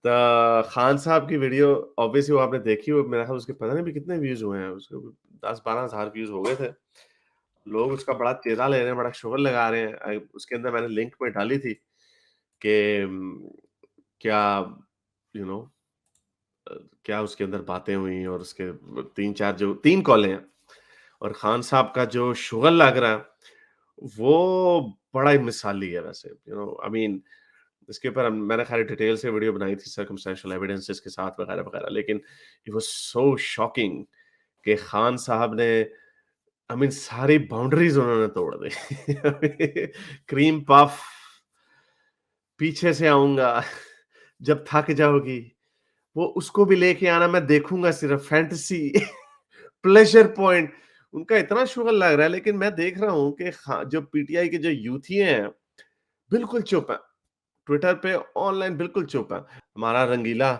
तो खान साहब की वीडियो ऑब्वियसली वो आपने देखी हो, मेरा ख्याल उसके पता नहीं भी कितने व्यूज़ हुए हैं, उसके 10-12 हज़ार व्यूज़ हो गए थे। लोग उसका बड़ा चेज़ा ले रहे हैं, बड़ा शोर लगा रहे हैं। उसके अंदर मैंने लिंक में डाली थी कि क्या यू नो क्या उसके अंदर बातें हुई और उसके 3-4 जो 3 कॉलें हैं और खान साहब का जो शुगर लग रहा है, वो बड़ा ही मिसाली है वैसे, आई मीन इसके ऊपर मैंने खाली डिटेल से वीडियो बनाई थी सर्कमस्टेंशियल एविडेंसेस के साथ वगैरह-वगैरह, लेकिन इट वाज़ सो शॉकिंग कि खान साहब ने आई मीन सारी बाउंड्रीज़ उन्होंने तोड़ दी। क्रीम पफ, पीछे से आऊँगा, जब थक जाओगी, वो उसको भी लेके आना, मैं देखूँगा सिर्फ फैंटेसी, प्लेज़र पॉइंट, उनका इतना शुगर लग रहा है, लेकिन मैं देख रहा हूँ कि जो पीटीआई के जो यूथिये हैं, बिल्कुल चुप हैं। ट्विटर पे ऑनलाइन बिल्कुल चुप है। हमारा रंगीला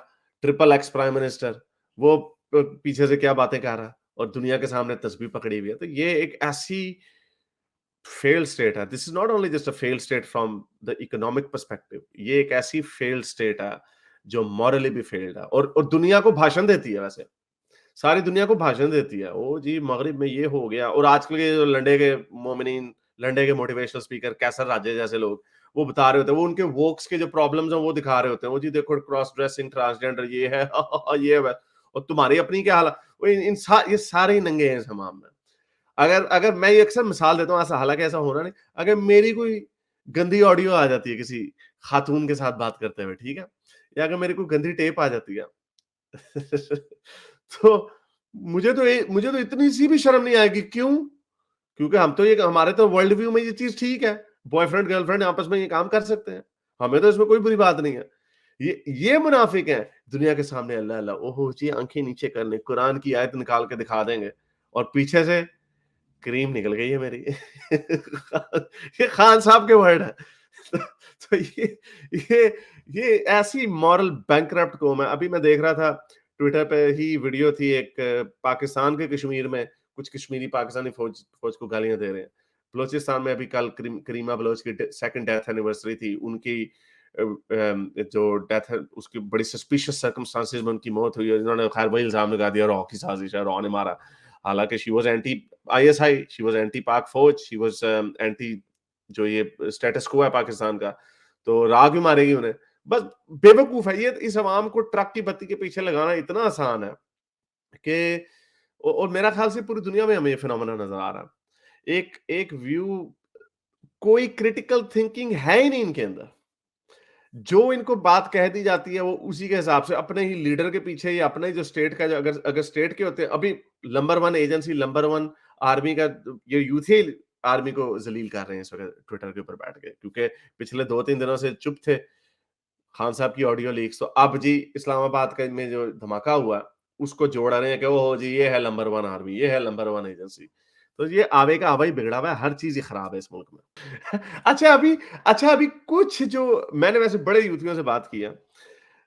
ट्रिपल एक्स प्राइम मिनिस्टर वो पीछे से क्या बातें कर रहा है और दुनिया के सामने तस्बीह पकड़ी हुई है। तो ये एक ऐसी फेल्ड स्टेट है। This is not only just a failed state from the economic perspective, ये एक ऐसी फेल्ड स्टेट है जो मॉरली भी फेल्ड है और दुनिया को भाषण देती है वैसे। सारी दुनिया को भाषण देती है। ओ जी मगरिब में ये हो गया और आजकल के जो लंडे के मोमिनीन, लंडे के मोटिवेशनल स्पीकर कैसर राजे जैसे लोग, वो बता रहे होते हैं, वो उनके वोक्स के जो प्रॉब्लम्स हैं वो दिखा रहे होते हैं। वो जी देखो क्रॉस ड्रेसिंग, ट्रांसजेंडर ये है ये है और तुम्हारी अपनी क्या हालत। वो ये सारे ही नंगे हैं इस हमाम में। अगर अगर मैं ये अक्सर मिसाल देता हूँ, ऐसा हालाँकि ऐसा होना नहीं। अगर मेरी कोई गंदी ऑडियो आ जाती है किसी खातून के साथ बात करते हुए, ठीक है? या अगर मेरी कोई गंदी टेप आ जाती है तो मुझे तो इतनी-सी भी शर्म नहीं आएगी, क्यों? क्योंकि हम तो ये हमारे तो वर्ल्ड व्यू में ये चीज़ ठीक है। बॉयफ्रेंड, गर्लफ्रेंड आपस में ये काम कर सकते हैं। हमें तो इसमें कोई बुरी बात नहीं है। ये मुनाफिक हैं, दुनिया के सामने अल्लाह अल्लाह, ओहो जी आँखें नीचे कर लें, कुरान की आयत निकाल के दिखा देंगे और पीछे से क्रीम निकल गई है मेरी। ये खान साहब के वर्ड हैं। तो ये ये ऐसी मॉरल बैंकरप्ट कौम है। अभी मैं देख रहा था ट्विटर पे ही वीडियो थी एक, पाकिस्तान के कश्मीर में कुछ कश्मीरी पाकिस्तानी फौज फौज को गालियाँ दे रहे हैं। बलूचिस्तान में अभी कल करीमा बलोच की सेकंड डेथ एनिवर्सरी थी। उनकी जो डेथ है उसकी बड़ी सस्पिशियस सर्कमस्टेंसेस में उनकी मौत हुई है। इन्होंने खैर वही इल्ज़ाम लगा दिया रॉ की साजिश है, रॉ ने मारा। हालाँकि she was anti ISI, she was anti पाक फौज, शी वाज़ एंटी जो ये स्टेटस क्वो है पाकिस्तान का, तो रॉ क्यों मारेगी उन्हें? बस बेवकूफ़ है ये। इस अवाम को ट्रक की बत्ती के पीछे लगाना इतना आसान है कि और मेरा ख़्याल से पूरी दुनिया में हमें ये फिनोमेना नज़र आ रहा है। एक एक व्यू, कोई क्रिटिकल थिंकिंग है ही नहीं इनके अंदर। जो इनको बात कह दी जाती है वो उसी के हिसाब से अपने ही लीडर के पीछे या अपने जो स्टेट का जो अगर अगर स्टेट के होते हैं, अभी नंबर 1 एजेंसी, नंबर 1 आर्मी का ये यूथ ही आर्मी को ज़लील कर रहे हैं इस वक़्त ट्विटर के ऊपर बैठ के, क्योंकि पिछले 2-3 दिनों से चुप थे। खान साहब की ऑडियो लीक्स, तो अब जी इस्लामाबाद का में जो धमाका हुआ, उसको जोड़ रहे हैं कि ओहो जी ये है नंबर 1 आर्मी, ये है नंबर 1 एजेंसी। तो ये आवे का आवा ही बिगड़ा हुआ है, हर चीज़ ही खराब है इस मुल्क में। अच्छा अभी कुछ जो मैंने वैसे बड़े यूथियों से बात की है,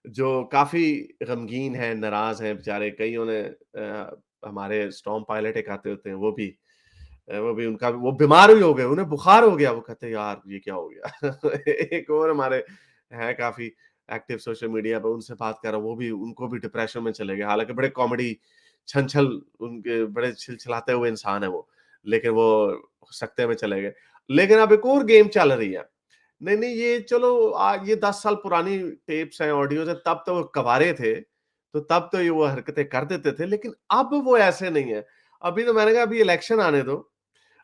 जो काफ़ी गमगीन हैं, नाराज़ हैं बेचारे, कइयों ने हमारे स्टॉर्म पायलट एक आते होते हैं, वो भी उनका वो बीमार ही हो गए, उन्हें बुखार हो गया, वो कहते हैं यार ये क्या हो गया? एक और हमारे हैं काफ़ी एक्टिव सोशल मीडिया पे, उनसे बात कर रहा हूँ, वो भी उनको भी डिप्रेशन में चले गए। हालाँकि बड़े कॉमेडी छल-छल उनके बड़े छिलछिलाते हुए इंसान है वो, लेकिन वो सकते में चले गए। लेकिन अब एक और गेम चल रही है। नहीं, नहीं ये चलो ये 10 साल पुरानी टेप्स हैं, ऑडियोज़ हैं, तब तो वो कबारे थे, तो तब तो ये वो हरकतें कर देते थे, लेकिन अब वो ऐसे नहीं है। अभी तो मैंने कहा अभी इलेक्शन आने दो,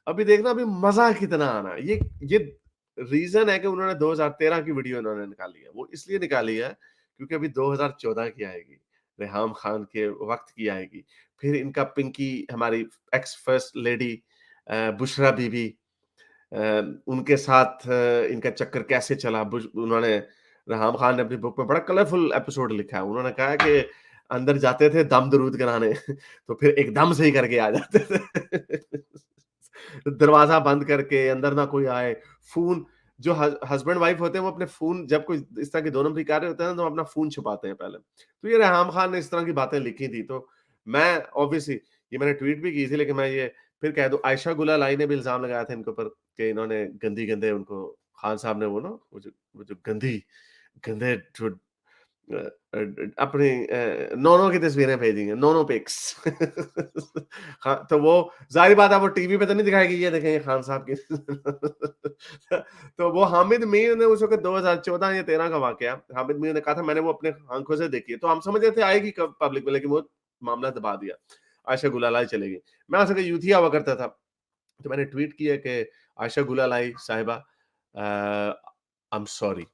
अभी देखना अभी मज़ा कितना आना है। ये रीज़न है कि उन्होंने 2013 की वीडियो इन्होंने निकाली है। वो इसलिए निकाली है क्योंकि अभी 2014 की आएगी, रेहाम खान के वक़्त की आएगी। फिर इनका पिंकी हमारी x first lady Bushra Bibi, उनके साथ इनका चक्कर कैसे चला। उन्होंने रेहाम खान ने अपनी बुक में बड़ा कलरफुल एपिसोड लिखा है। उन्होंने कहा है कि अंदर जाते थे दम दरूद कराने तो फिर एकदम से ही करके आ जाते थे। दरवाज़ा बंद करके अंदर ना कोई आए, फ़ोन जो हस्बैंड वाइफ होते हैं वो अपने फ़ोन जब कोई इस तरह के 2 नंबरी कार्य होते हैं ना तो अपना फ़ोन छुपाते हैं पहले। तो ये रेहाम खान ने इस तरह की बातें लिखी थी, तो मैं ऑब्वियसली ये मैंने ट्वीट भी की थी, लेकिन मैं ये फिर कह दूँ, आयशा गुल अलाई ने भी इल्ज़ाम लगाया था इनके ऊपर कि इन्होंने गंदी-गंदे उनको खान साहब ने वो ना वो जो गंदे जो अपनी नोनो की तस्वीरें भेजी हैं, नोनो पिक्स। हाँ, तो वो ज़ाहिर बात है वो टीवी पे तो नहीं दिखाएगी, ये देखें ये खान साहब की। तो वो हामिद मीर ने उस वक़्त 2014 या 13 का वाक़या, हामिद मीर ने कहा था मैंने वो अपने आँखों से देखी है। तो हम समझ रहे थे आएगी कब पब्लिक में, लेकिन वो मामला दबा दिया। आयशा गुलालाई चलेगी। मैं उस वक़्त यूथ ही हुआ करता था। तो मैंने ट्वीट किया कि आयशा गुलालाई साहिबा, uh, I am sorry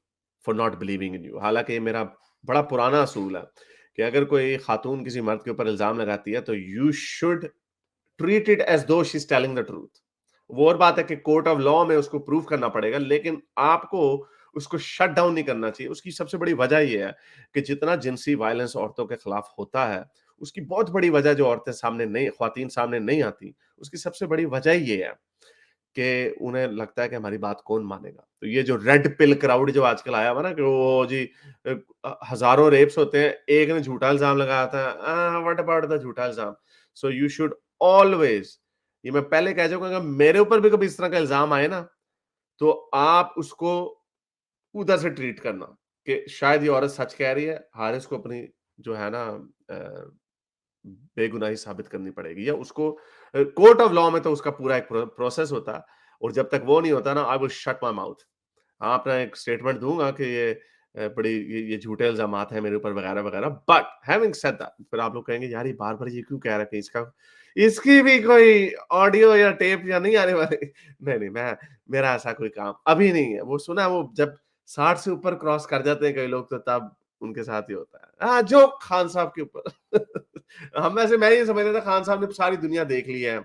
for not believing in you. हालाँकि ये मेरा बड़ा पुराना असूल है कि अगर कोई खातून किसी मर्द के ऊपर इल्ज़ाम लगाती है तो you should treat it as though she is telling the truth. वो और बात है कि कोर्ट ऑफ लॉ में उसको प्रूव करना पड़ेगा, लेकिन आपको उसको शट डाउन नहीं करना चाहिए। उसकी सबसे बड़ी वजह ये है कि जितना जिनसी वायलेंस औरतों के खिलाफ होता है, उसकी बहुत बड़ी वजह जो औरतें सामने नहीं ख़्वातीन सामने नहीं आती, उसकी सबसे बड़ी वजह ये है कि उन्हें लगता है कि हमारी बात कौन मानेगा। तो ये जो रेड पिल क्राउड जो आजकल आया हुआ ना कि वो जी हज़ारों रेप्स होते हैं, एक ने झूठा इल्ज़ाम लगाया था, व्हाट अबाउट द झूठा इल्ज़ाम? सो यू शुड ऑलवेज़, ये मैं पहले कह चुका हूँ, मेरे ऊपर भी कभी इस तरह का इल्ज़ाम आए ना, तो आप उसको उधर से ट्रीट करना कि शायद ये औरत सच कह रही है, हारिस को अपनी जो है ना अ, बेगुनाही साबित करनी पड़ेगी, या उसको कोर्ट ऑफ लॉ में तो उसका पूरा एक प्रोसेस होता है, और जब तक वो नहीं होता ना, I will shut my mouth. हाँ, अपना एक स्टेटमेंट दूँगा कि ये बड़ी ये झूठे इल्ज़ामात हैं मेरे ऊपर वगैरह-वगैरह, बट हैविंग सेड दैट, फिर आप लोग कहेंगे यार ये बार-बार ये क्यों कह रहा है कि इसका इसकी भी कोई ऑडियो या टेप या नहीं आने वाली? नहीं, मेरा ऐसा कोई काम अभी नहीं है। वो सुना है, वो जब 60 से ऊपर क्रॉस कर जाते हैं कई लोग, तो तब उनके साथ ही होता है। हाँ, जो खान साहब के ऊपर। मैं ये समझ रहा था खान साहब ने सारी दुनिया देख ली है,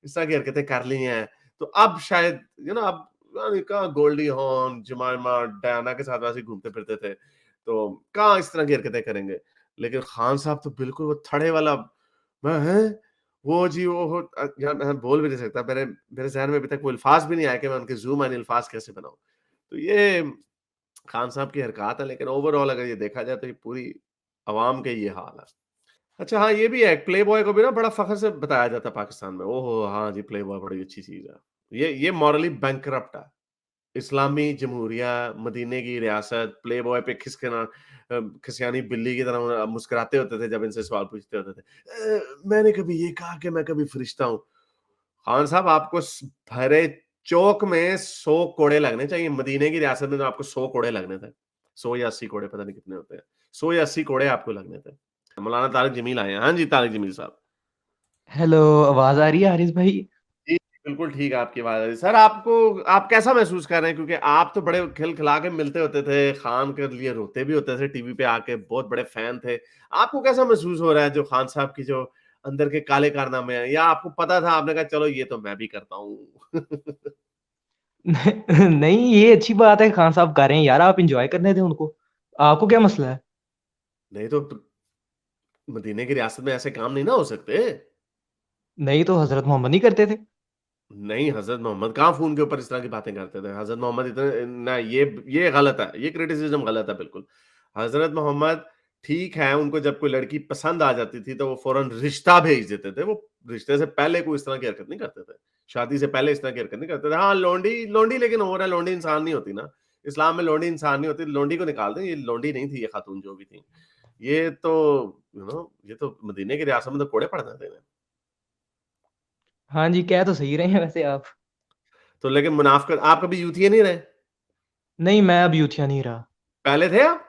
इस तरह की हरकतें कर ली हैं, तो अब शायद अब कहाँ गोल्डी हॉर्न, जमाइमा, डायना के साथ वैसे ही घूमते फिरते थे, तो कहाँ इस तरह की हरकतें करेंगे। लेकिन खान साहब तो बिल्कुल वो थड़े वाला, मैं हैं? वो जी वो यार मैं बोल भी नहीं सकता, मेरे मेरे ज़हन में अभी तक वो अल्फ़ाज़ भी नहीं आए कि मैं उनके ज़ूम इन अल्फ़ाज़ कैसे बनाऊँ। तो ये खान साहब की हरकत है, लेकिन ओवरऑल अगर ये देखा जाए तो ये पूरी अवाम का ये हाल है। अच्छा हाँ, ये भी है, प्लेबॉय को भी ना बड़ा फ़ख्र से बताया जाता है पाकिस्तान में। ओहो! हाँ जी, प्लेबॉय बड़ी अच्छी चीज़ है। ये मॉरली बैंकरप्ट है। इस्लामी जमहूरिया, मदीने की रियासत, प्लेबॉय पे खिसियानी बिल्ली की तरह मुस्कुराते होते थे जब इनसे सवाल पूछते होते थे। मैंने कभी ये कहा कि मैं कभी फरिश्ता हूँ। खान साहब, आपको भरे चौक में 100 कोड़े लगने चाहिए। मदीने की रियासत में तो आपको 100 कोड़े लगने थे। 100 या 80 कोड़े, पता नहीं कितने होते हैं। 100 या 80 कोड़े आपको लगने थे। मौलाना तारिक जमील आए हैं। हाँ जी, तारिक जमील साहब। हेलो, आवाज़ आ रही है हारिस भाई? जी, बिल्कुल ठीक है आपकी आवाज़ आ रही है। सर, आप कैसा महसूस कर रहे हैं? क्योंकि आप तो बड़े खिलखिला के मिलते होते थे, खान के लिए रोते भी होते थे टीवी पे आके, बहुत बड़े फैन थे। आपको कैसा महसूस हो रहा है जो खान साहब की जो अंदर के काले कारनामे हैं, या आपको पता था, आपने कहा चलो ये तो मैं भी करता हूँ? नहीं, ये अच्छी बात है खान साहब कर रहे हैं यार, आप एन्जॉय करने दें उनको। आपको क्या मसला है? नहीं तो मदीने की रियासत में ऐसे काम नहीं ना हो सकते। नहीं तो हज़रत मोहम्मद नहीं करते थे? नहीं, हज़रत मोहम्मद कहाँ फ़ोन के ऊपर इस तरह की बातें करते थे। हज़रत मोहम्मद इतने ना, ये गलत है, ये क्रिटिसिज़्म गलत है बिल्कुल। हज़रत मोहम्मद ठीक है, उनको जब कोई लड़की पसंद आ जाती थी तो वो फ़ौरन रिश्ता भेज देते थे। वो रिश्ते से पहले कोई इस तरह की हरकत नहीं करते थे। शादी से पहले इस तरह की हरकत नहीं करते थे। हाँ, लौंडी लौंडी लेकिन हो रहा है, लौंडी इंसान नहीं होती ना। इस्लाम में लौंडी इंसान नहीं होती, लौंडी को निकाल दें, ये लौंडी नहीं थी ये खातून जो भी थी। ये तो ये तो मदीने की रियासत में तो कोड़े पड़ जाते हैं। हाँ जी, कह तो सही रहे हैं वैसे आप। तो लेकिन मुनाफ़िक़त, आप कभी यूथिया नहीं रहे? नहीं, मैं अब यूथिया नहीं रहा। पहले थे आप?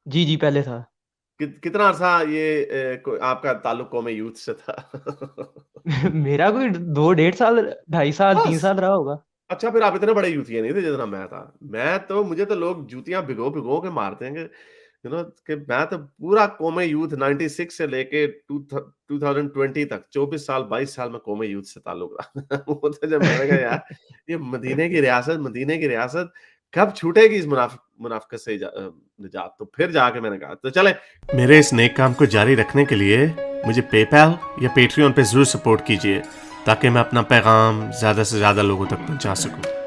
जी, जी, पहले था। कितना अरसा ये आपका ताल्लुक कौम यूथ से था? मेरा कोई 2 डेढ़ साल, 2.5 साल, 3 बस। साल रहा होगा। अच्छा, फिर आप इतने बड़े यूथिया नहीं थे जितना मैं था। मुझे तो लोग जूतियाँ भिगो-भिगो के मारते हैं कि कि मैं तो पूरा कौम यूथ 96 से लेके 2020 तक 24 साल 22 साल में कौम यूथ से ताल्लुक रहा। वो तो जब मैंने कहा यार, ये मदीने की रियासत कब छूटेगी इस मुनाफ़िक़त से निजात, तो फिर जाके मैंने कहा तो चलें, मेरे इस नेक काम को जारी रखने के लिए मुझे पेपैल या पेट्रियन पे ज़रूर सपोर्ट कीजिए, ताकि मैं अपना पैगाम ज़्यादा से ज़्यादा लोगों तक पहुँचा सकूँ।